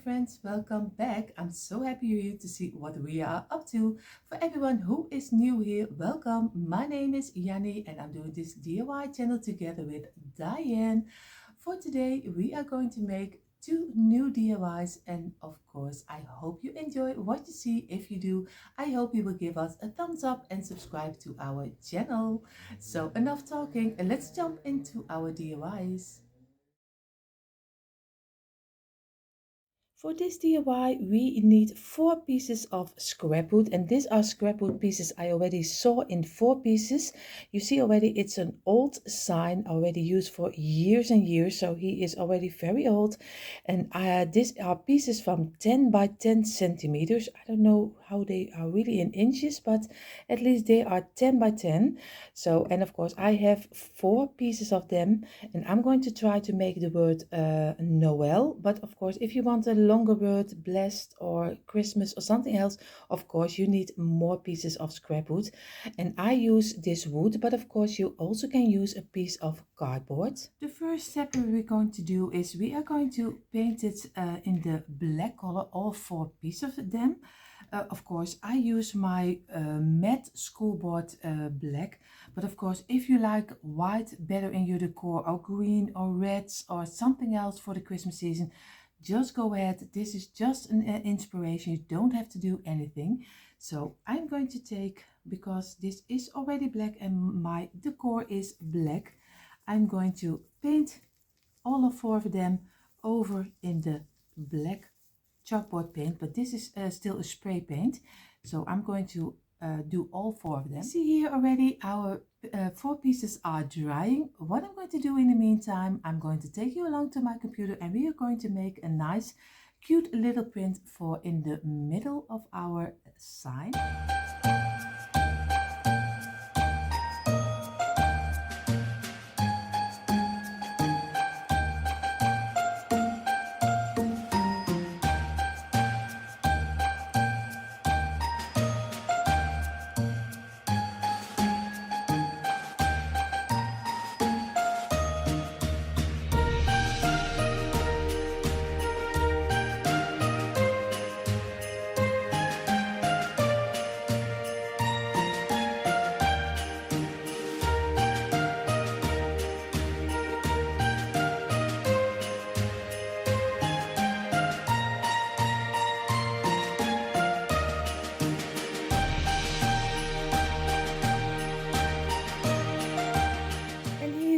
friends, welcome back. I'm so happy you're here to see what we are up to. For everyone who is new here, welcome. My name is Yanni and I'm doing this DIY channel together with Diane. For today we are going to make two new DIYs, and of course I hope you enjoy what you see. If you do, I hope you will give us a thumbs up and subscribe to our channel. So enough talking and let's jump into our DIYs. For this DIY, we need 4 pieces of scrapwood, and these are scrapwood pieces I already saw in 4 pieces. You see already it's an old sign already used for years and years, so he is already very old. And these are pieces from 10 by 10 centimeters. I don't know how they are really in inches, but at least they are 10 by 10. So, and of course I have 4 pieces of them, and I'm going to try to make the word Noel. But of course, if you want a longer word, blessed or Christmas or something else, of course you need more pieces of scrap wood. And I use this wood, but of course you also can use a piece of cardboard. The first step we're going to do is we are going to paint it in the black color, all 4 pieces of them. Of course, I use my matte schoolboard black, but of course, if you like white better in your decor, or green or reds or something else for the Christmas season, just go ahead. This is just an inspiration. You don't have to do anything. So I'm going to take, because this is already black and my decor is black, I'm going to paint all of 4 of them over in the black chalkboard paint, but this is still a spray paint. So I'm going to do all 4 of them. See here already our 4 pieces are drying. What I'm going to do in the meantime, I'm going to take you along to my computer and we are going to make a nice cute little print for in the middle of our sign.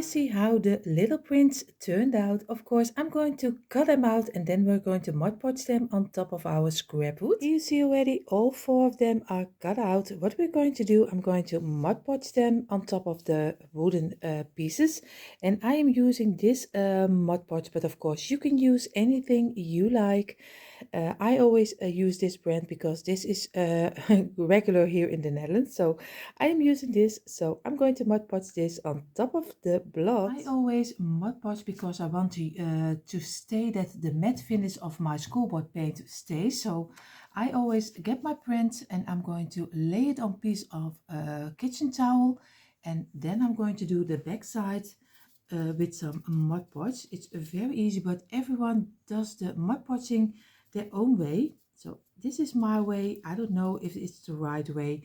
See how the little prints turned out. Of course, I'm going to cut them out and then we're going to Mod Podge them on top of our scrap wood. You see already all 4 of them are cut out. What we're going to do, I'm going to Mod Podge them on top of the wooden pieces, and I am using this Mod Podge, but of course you can use anything you like. I always use this brand because this is regular here in the Netherlands, so I am using this. So I'm going to Mod Podge this on top of the block. I always Mod Podge because I want to stay that the matte finish of my schoolboard paint stays. So I always get my print and I'm going to lay it on a piece of kitchen towel, and then I'm going to do the back side with some Mod Podge. It's very easy, but everyone does the Mod Podging their own way. So this is my way. I don't know if it's the right way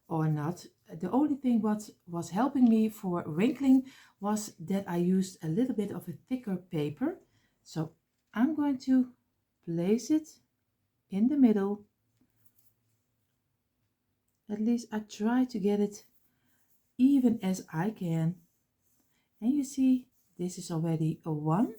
or not. The only thing what was helping me for wrinkling was that I used a little bit of a thicker paper. So I'm going to place it in the middle. At least I try to get it even as I can. And you see, this is already a 1.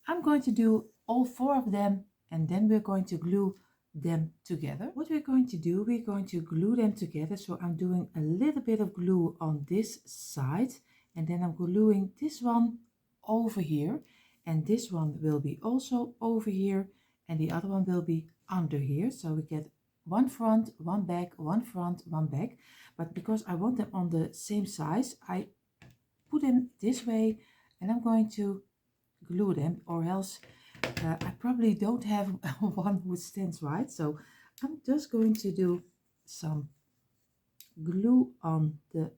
I'm going to do all 4 of them and then we're going to glue them together. What we're going to do, we're going to glue them together. So I'm doing a little bit of glue on this side and then I'm gluing this one over here, and this one will be also over here and the other one will be under here. So we get 1 front, 1 back, 1 front, 1 back. But because I want them on the same size, I put them this way and I'm going to glue them, or else I probably don't have one who stands right. So I'm just going to do some glue on the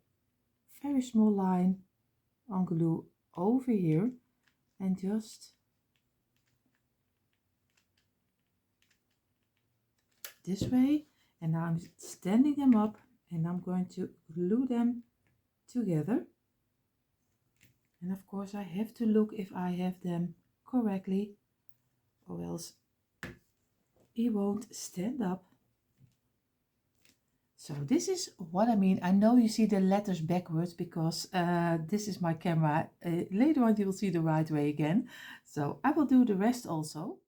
very small line on glue over here and just this way, and now I'm standing them up and I'm going to glue them together. And of course I have to look if I have them correctly, or else it won't stand up. So this is what I mean. I know you see the letters backwards because this is my camera. Later on you will see the right way again. So I will do the rest also.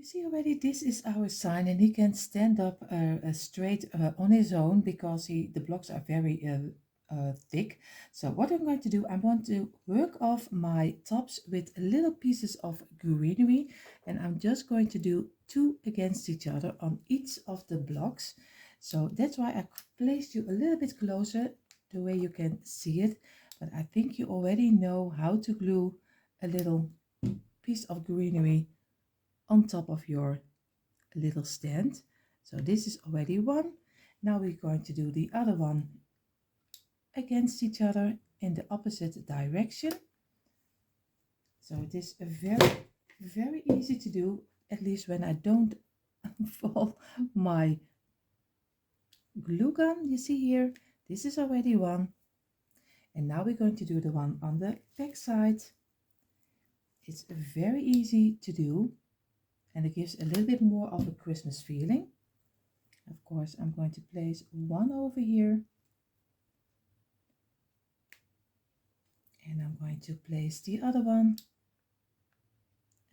See already, this is our sign, and he can stand up straight on his own because the blocks are very thick. So what I'm going to do, I want to work off my tops with little pieces of greenery, and I'm just going to do 2 against each other on each of the blocks. So that's why I placed you a little bit closer, the way you can see it. But I think you already know how to glue a little piece of greenery on top of your little stand. So this is already one. Now we're going to do the other one against each other in the opposite direction. So it is very easy to do, at least when I don't fall my glue gun. You see here, this is already one. And now we're going to do the one on the back side. It's very easy to do, and it gives a little bit more of a Christmas feeling. Of course, I'm going to place one over here, and I'm going to place the other one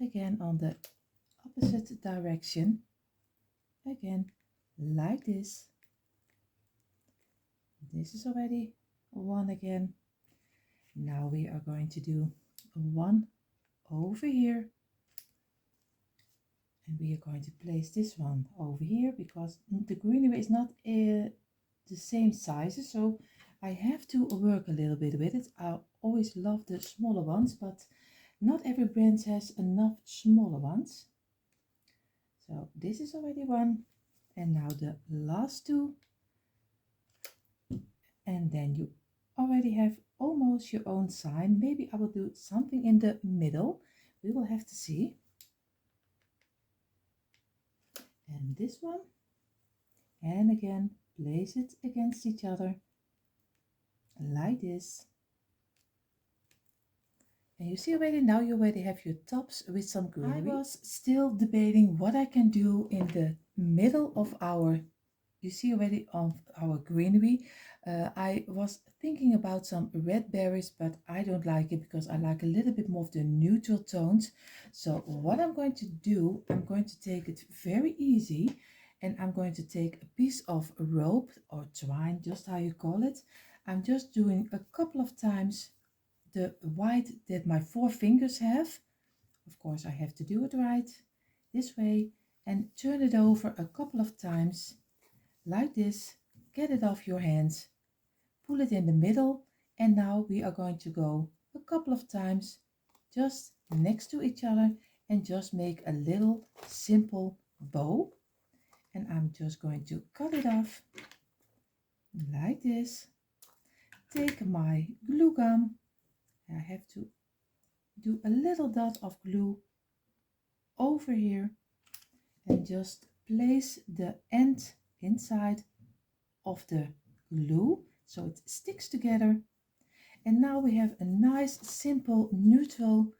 again on the opposite direction, again like this. This is already one again. Now we are going to do one over here, and we are going to place this one over here because the greenery is not the same sizes, so I have to work a little bit with it. I always love the smaller ones, but not every brand has enough smaller ones. So this is already one, and now the last 2, and then you already have almost your own sign. Maybe I will do something in the middle, we will have to see. And this one, and again place it against each other like this. And you see already, now you already have your tops with some greenery. I was still debating what I can do in the middle of our, you see already on our greenery. I was thinking about some red berries, but I don't like it because I like a little bit more of the neutral tones. So what I'm going to do, I'm going to take it very easy, and I'm going to take a piece of rope or twine, just how you call it. I'm just doing a couple of times the white that my 4 fingers have. Of course I have to do it right, this way, and turn it over a couple of times like this. Get it off your hands, pull it in the middle, and now we are going to go a couple of times just next to each other and just make a little simple bow. And I'm just going to cut it off like this. Take my glue gun. I have to do a little dot of glue over here and just place the end inside of the glue so it sticks together. And now we have a nice simple neutral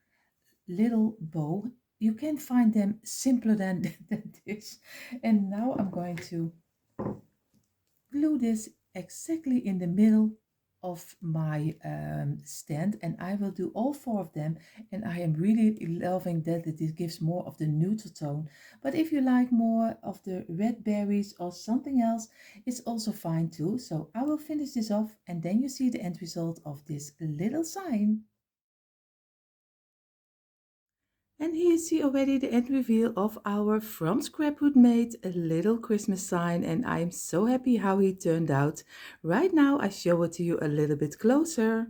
little bow. You can find them simpler than this. And now I'm going to glue this exactly in the middle of my stand, and I will do all 4 of them, and I am really loving that it gives more of the neutral tone. But if you like more of the red berries or something else, it's also fine too. So I will finish this off, and then you see the end result of this little sign. And here you see already the end reveal of our from Scrapwood made a little Christmas sign, and I'm so happy how he turned out. Right now I show it to you a little bit closer.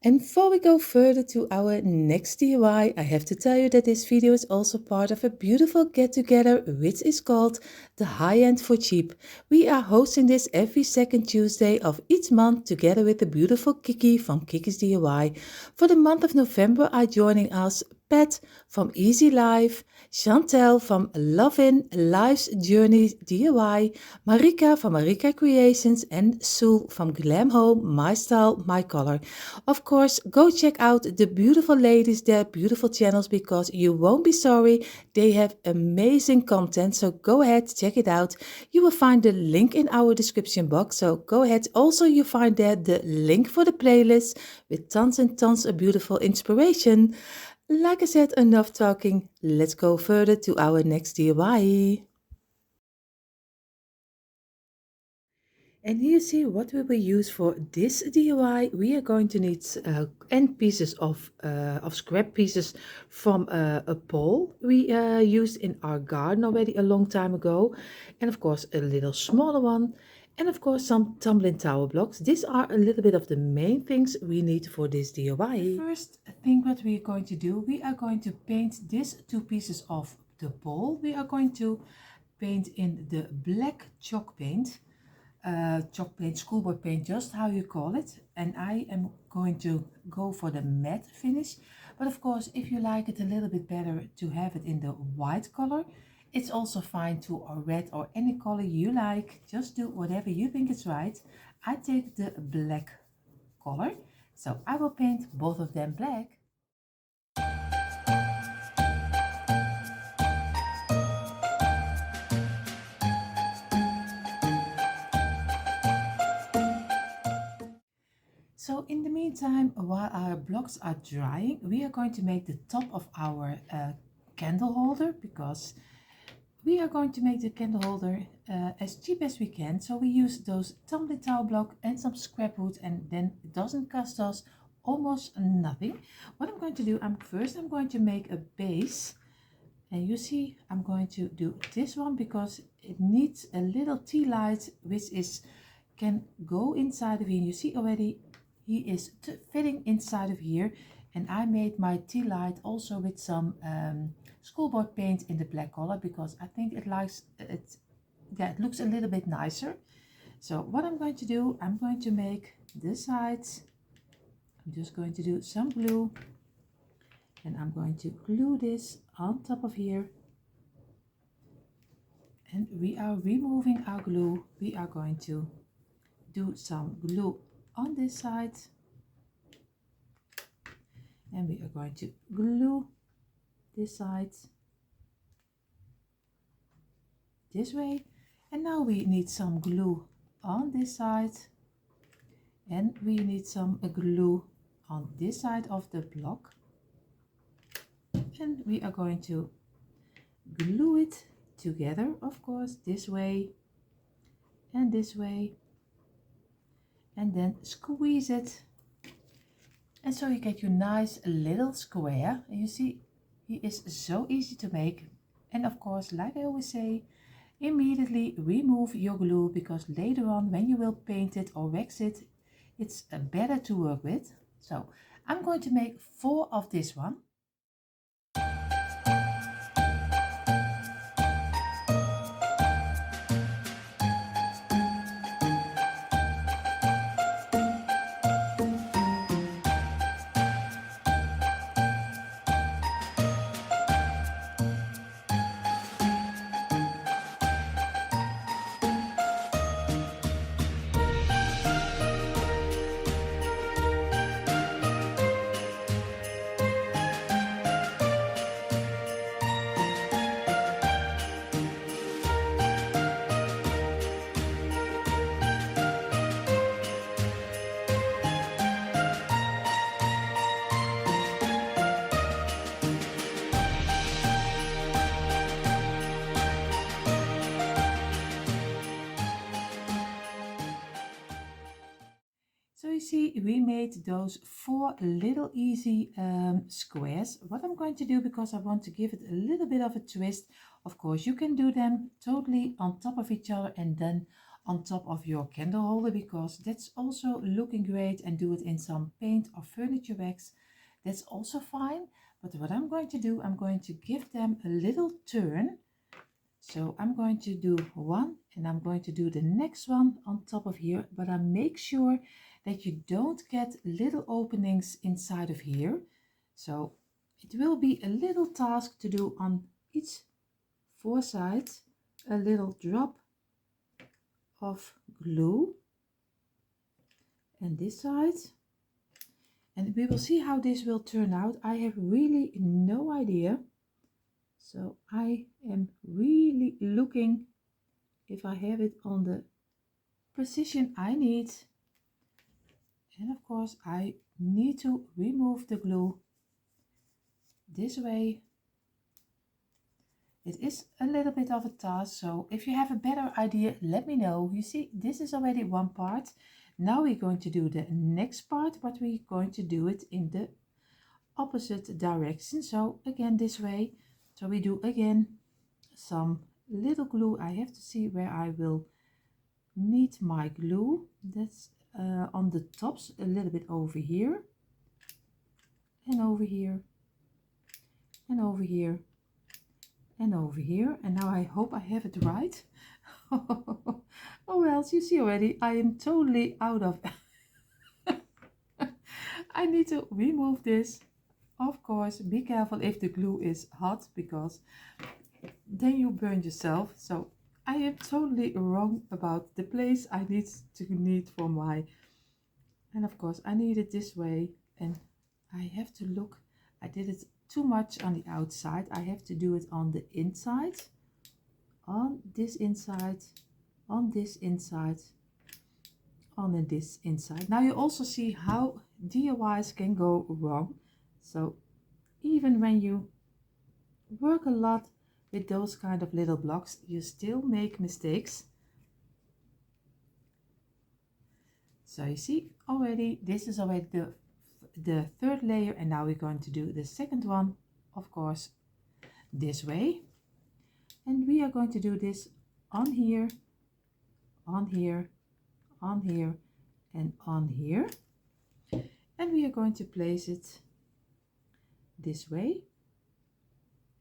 And before we go further to our next DIY, I have to tell you that this video is also part of a beautiful get-together which is called The High End for Cheap. We are hosting this every second Tuesday of each month together with the beautiful Kiki from Kiki's DIY. For the month of November are joining us Pat from Easy Life, Chantel from Lovin Life's Journey DIY, Marika from Marika Creations and Sue from Glam Home My Style My Color. Of course, go check out the beautiful ladies, their beautiful channels, because you won't be sorry. They have amazing content, so go ahead, check it out. You will find the link in our description box, so go ahead. Also, you find there the link for the playlist with tons and tons of beautiful inspiration. Like I said, enough talking. Let's go further to our next DIY. And here you see what we will use for this DIY. We are going to need end pieces of scrap pieces from a pole we used in our garden already a long time ago. And of course a little smaller one. And of course some tumbling tower blocks. These are a little bit of the main things we need for this DIY. The first thing what we are going to do, we are going to paint these two pieces of the pole. We are going to paint in the black chalk paint. Chalk paint, schoolboy paint, just how you call it. And I am going to go for the matte finish. But of course, if you like it a little bit better to have it in the white color, it's also fine to, or red or any color you like. Just do whatever you think is right. I take the black color, so I will paint both of them black. So in the meantime, while our blocks are drying, we are going to make the top of our candle holder, because we are going to make the candle holder as cheap as we can. So we use those tumbling towel block and some scrap wood, and then it doesn't cost us almost nothing. What I'm going to do, I'm going to make a base. And you see, I'm going to do this one because it needs a little tea light, which can go inside of here. And you see already, he is fitting inside of here. And I made my tea light also with some schoolboy paint in the black color, because I think it looks a little bit nicer. So what I'm going to do, I'm going to make this side. I'm just going to do some glue. And I'm going to glue this on top of here. And we are removing our glue. We are going to do some glue on this side. And we are going to glue this side this way. And now we need some glue on this side. And we need some glue on this side of the block. And we are going to glue it together, of course, this way and this way, and then squeeze it, and so you get your nice little square. And you see, he is so easy to make. And of course, like I always say, immediately remove your glue, because later on when you will paint it or wax it, it's better to work with. So I'm going to make 4 of this one. So you see, we made those 4 little easy squares. What I'm going to do, because I want to give it a little bit of a twist, of course you can do them totally on top of each other and then on top of your candle holder, because that's also looking great, and do it in some paint or furniture wax. That's also fine. But what I'm going to do, I'm going to give them a little turn. So I'm going to do one, and I'm going to do the next one on top of here, but I make sure that you don't get little openings inside of here. So it will be a little task to do on each 4 sides a little drop of glue, and this side, and we will see how this will turn out. I have really no idea, so I am really looking if I have it on the precision I need. And of course I need to remove the glue this way. It is a little bit of a task, so if you have a better idea, let me know. You see, this is already one part. Now we're going to do the next part, but we're going to do it in the opposite direction. So again, this way. So we do again some little glue. I have to see where I will need my glue. That's on the tops, a little bit over here, and over here, and over here, and over here. And now I hope I have it right. Oh well, you see already, I am totally out of I need to remove this. Of course, be careful if the glue is hot, because then you burn yourself. So I am totally wrong about the place I need for my, and of course I need it this way, and I have to look, I did it too much on the outside. I have to do it on the inside, on this inside, on this inside, on this inside. Now you also see how DIYs can go wrong. So even when you work a lot with those kind of little blocks, you still make mistakes. So you see already, this is already the third layer, and now we're going to do the second one, of course, this way. And we are going to do this on here, on here, on here, and on here. And we are going to place it this way.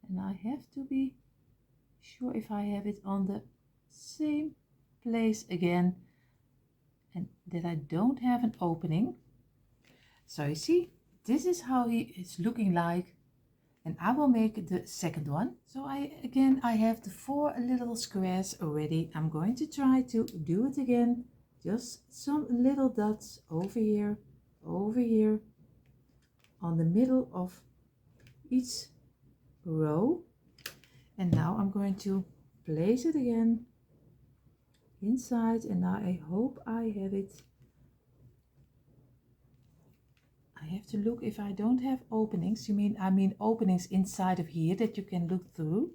And I have to be sure if I have it on the same place again, and that I don't have an opening. So you see, this is how he is looking like, and I will make the second one. So I have the 4 little squares already. I'm going to try to do it again. Just some little dots over here, on the middle of each row. And now I'm going to place it again inside, and now I hope I have it. I have to look if I don't have openings. I mean openings inside of here that you can look through.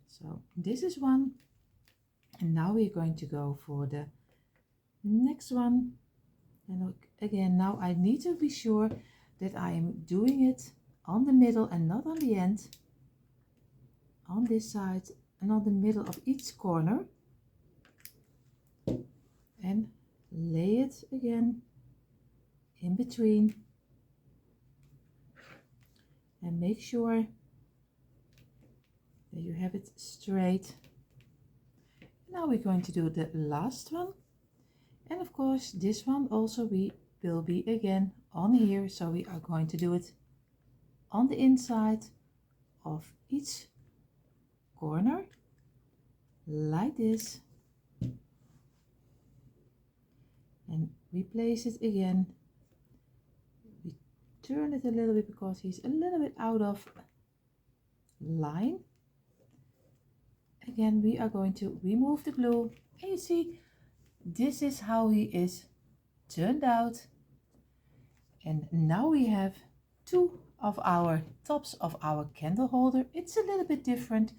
So this is one, and now we're going to go for the next one. And look, again, now I need to be sure that I am doing it on the middle and not on the end, on this side and on the middle of each corner, and lay it again in between, and make sure that you have it straight. Now we're going to do the last one, and of course this one also we will be again on here. So we are going to do it on the inside of each corner like this, and we place it again. We turn it a little bit because he's a little bit out of line. Again, we are going to remove the glue, and you see, this is how he is turned out. And now we have 2 of our tops of our candle holder. It's a little bit different,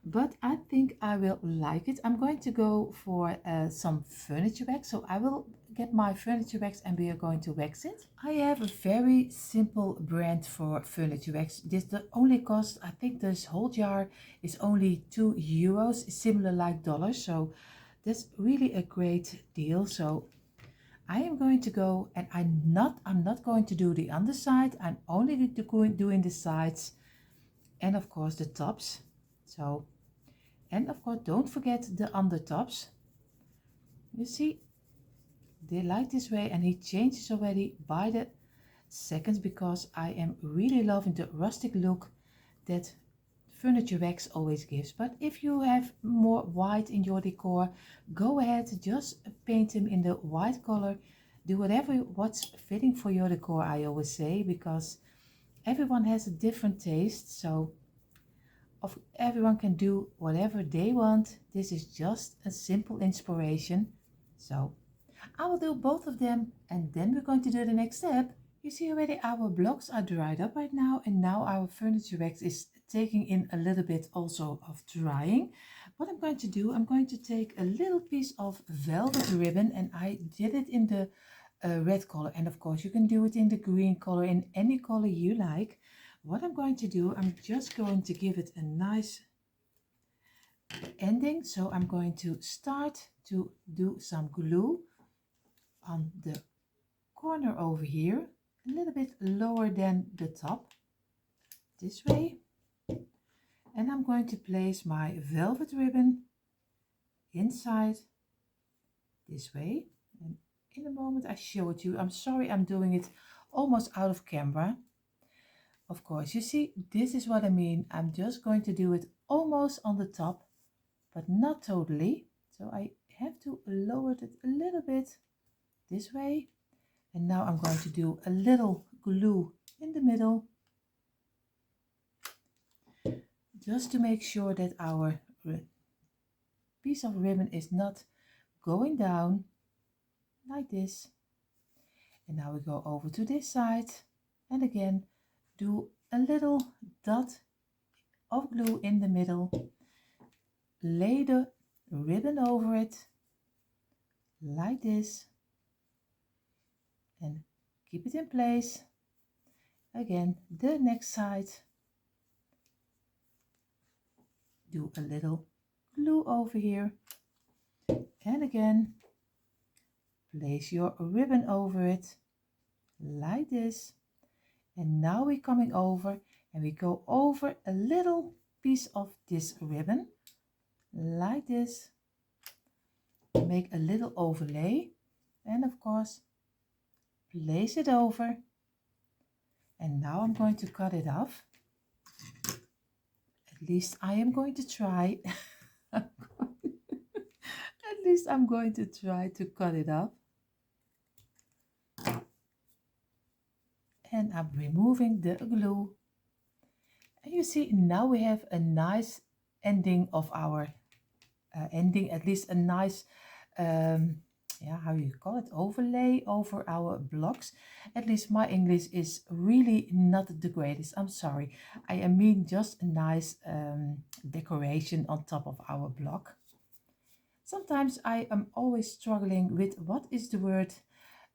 but I think I will like it. I'm going to go for some furniture wax. So I will get my furniture wax and we are going to wax it. I have a very simple brand for furniture wax. This the only cost, I think this whole jar is only €2, similar like dollars. So That's really a great deal. So I am going to go, and I'm not going to do the underside. I'm only doing the sides and of course the tops. So, and of course don't forget the undertops. You see, they like this way, and he changes already by the seconds because I am really loving the rustic look that furniture wax always gives. But if you have more white in your decor, go ahead, just paint them in the white color. Do whatever what's fitting for your decor, I always say, because everyone has a different taste. So everyone can do whatever they want. This is just a simple inspiration. So I will do both of them, and then we're going to do the next step. You see already our blocks are dried up right now, and now our furniture wax is taking in a little bit also of drying. What I'm going to do, I'm going to take a little piece of velvet ribbon, and I did it in the red color, and of course you can do it in the green color, in any color you like. What I'm going to do, I'm just going to give it a nice ending. So I'm going to start to do some glue on the corner over here, a little bit lower than the top, this way. And I'm going to place my velvet ribbon inside this way. And in a moment I show it to you. I'm sorry, I'm doing it almost out of camera. Of course, you see, this is what I mean. I'm just going to do it almost on the top, but not totally. So I have to lower it a little bit this way. And now I'm going to do a little glue in the middle, just to make sure that our piece of ribbon is not going down like this. And now we go over to this side, and again do a little dot of glue in the middle, lay the ribbon over it like this, and keep it in place. Again, the next side, do a little glue over here, and again place your ribbon over it like this. And now we're coming over, and we go over a little piece of this ribbon like this, make a little overlay, and of course place it over. And now I'm going to cut it off. At least I am going to try. At least I'm going to try to cut it off. And I'm removing the glue. And you see, now we have a nice ending of our ending, at least a nice yeah, how you call it, overlay over our blocks. At least my English is really not the greatest, I'm sorry. I mean just a nice decoration on top of our block. Sometimes I am always struggling with what is the word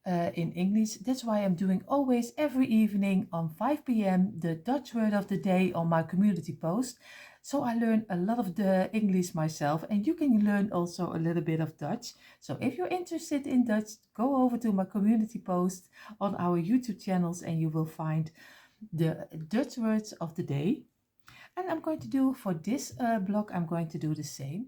in English. That's why I'm doing always every evening on 5 p.m. the Dutch word of the day on my community post. So I learn a lot of the English myself, and you can learn also a little bit of Dutch. So if you're interested in Dutch, go over to my community post on our YouTube channels and you will find the Dutch words of the day. And I'm going to do for this block, I'm going to do the same.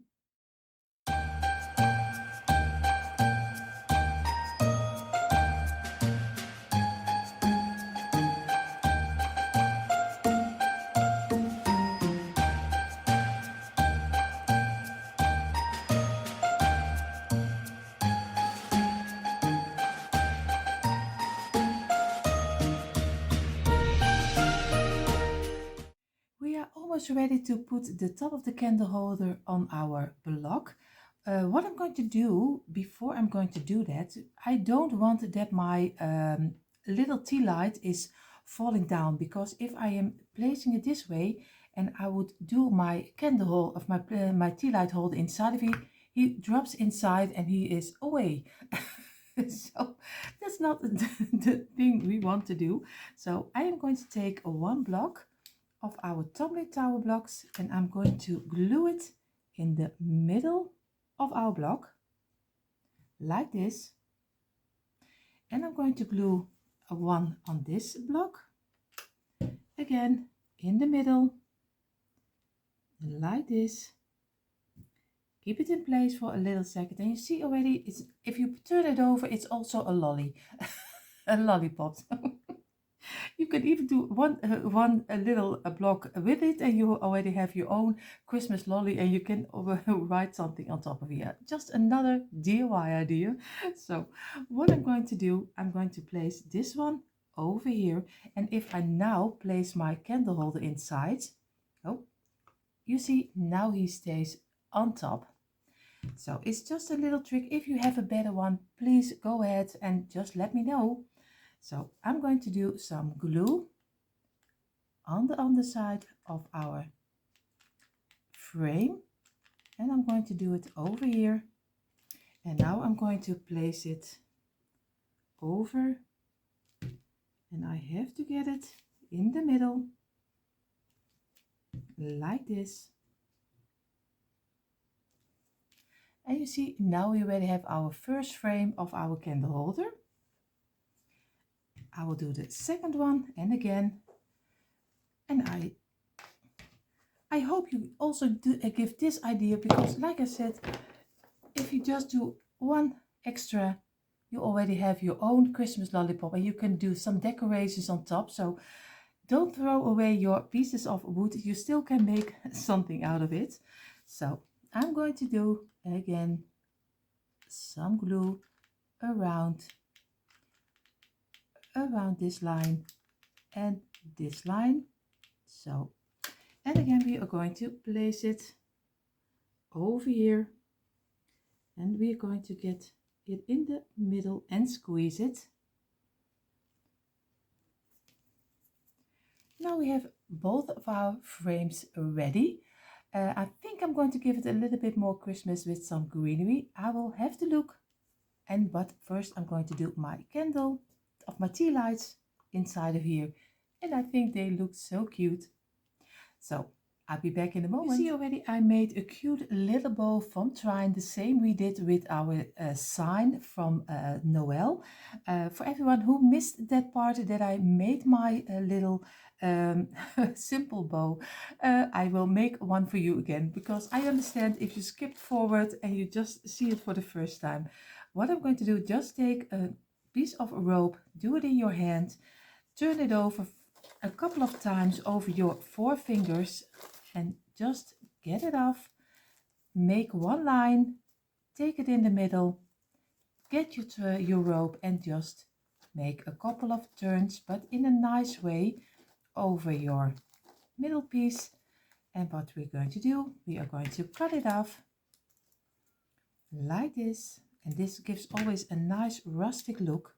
Almost ready to put the top of the candle holder on our block. What I'm going to do before I'm going to do that, I don't want that my little tea light is falling down, because if I am placing it this way and I would do my candle hole of my tea light holder inside of it, he drops inside and he is away. So that's not the thing we want to do. So I am going to take one block of our tumbling tower blocks, and I'm going to glue it in the middle of our block, like this. And I'm going to glue one on this block, again in the middle, like this. Keep it in place for a little second, and you see already, it's, if you turn it over, it's also a lolly, a lollipop. You can even do one little block with it, and you already have your own Christmas lolly, and you can write something on top of here. Just another DIY idea. So what I'm going to do, I'm going to place this one over here, and if I now place my candle holder inside, oh, you see now he stays on top. So it's just a little trick. If you have a better one, please go ahead and just let me know. So I'm going to do some glue on the underside of our frame, and I'm going to do it over here. And now I'm going to place it over, and I have to get it in the middle, like this. And you see, now we already have our first frame of our candle holder. I will do the second one, and again, and I hope you also give this idea, because like I said, if you just do one extra, you already have your own Christmas lollipop, and you can do some decorations on top. So don't throw away your pieces of wood, you still can make something out of it. So I'm going to do again some glue around this line and this line. So, and again we are going to place it over here, and we are going to get it in the middle and squeeze it. Now we have both of our frames ready. I think I'm going to give it a little bit more Christmas with some greenery. I will have to look, but first I'm going to do my candle of my tea lights inside of here, and I think they look so cute. So I'll be back in a moment. You see already I made a cute little bow from twine, the same we did with our sign from Noel. For everyone who missed that part that I made my little simple bow, I will make one for you again, because I understand if you skipped forward and you just see it for the first time. What I'm going to do, just take a piece of rope, do it in your hand, turn it over a couple of times over your 4 fingers, and just get it off. Make one line, take it in the middle, get your rope, and just make a couple of turns, but in a nice way, over your middle piece. And what we're going to do, we are going to cut it off like this, and this gives always a nice rustic look,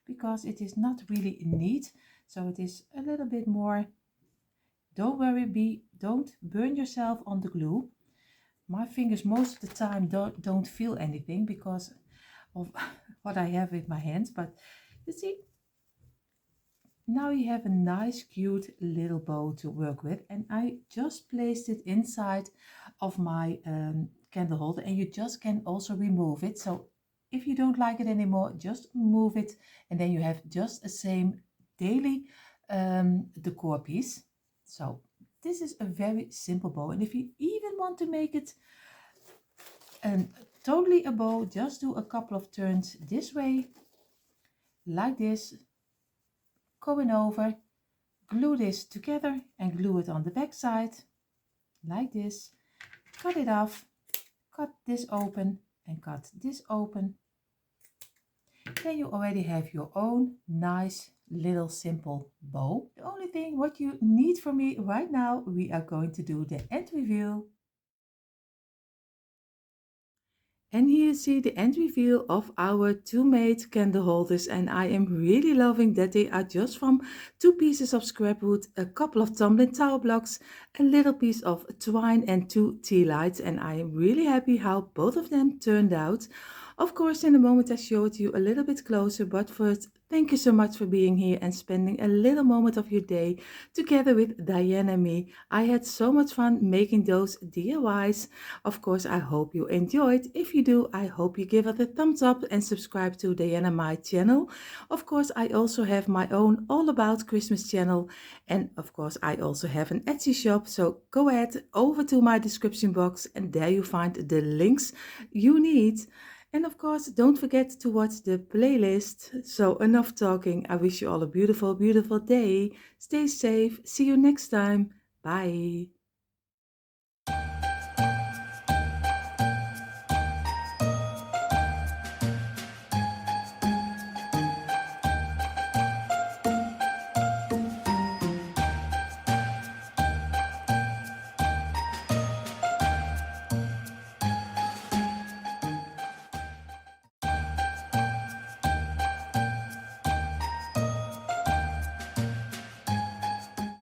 because it is not really neat, so it is a little bit more. Don't worry, don't burn yourself on the glue. My fingers most of the time don't feel anything because of what I have in my hands, but you see, now you have a nice cute little bow to work with, and I just placed it inside of my candle holder, and you just can also remove it. So if you don't like it anymore, just move it, and then you have just the same daily decor piece. So this is a very simple bow, and if you even want to make it totally a bow, just do a couple of turns this way, like this, going over, glue this together and glue it on the back side, like this, cut it off, cut this open and cut this open. Then you already have your own nice little simple bow. The only thing what you need from me right now, we are going to do the end reveal. And here you see the end reveal of our 2 made candle holders, and I am really loving that they are just from 2 pieces of scrap wood, a couple of tumbling tower blocks, a little piece of twine and 2 tea lights, and I am really happy how both of them turned out. Of course, in a moment I showed you a little bit closer, but first, thank you so much for being here and spending a little moment of your day together with Diane and me. I had so much fun making those DIYs. Of course, I hope you enjoyed. If you do, I hope you give it a thumbs up and subscribe to Diane and my channel. Of course, I also have my own All About Christmas channel, and of course, I also have an Etsy shop. So go ahead over to my description box, and there you find the links you need. And of course, don't forget to watch the playlist. So enough talking. I wish you all a beautiful, beautiful day. Stay safe. See you next time. Bye.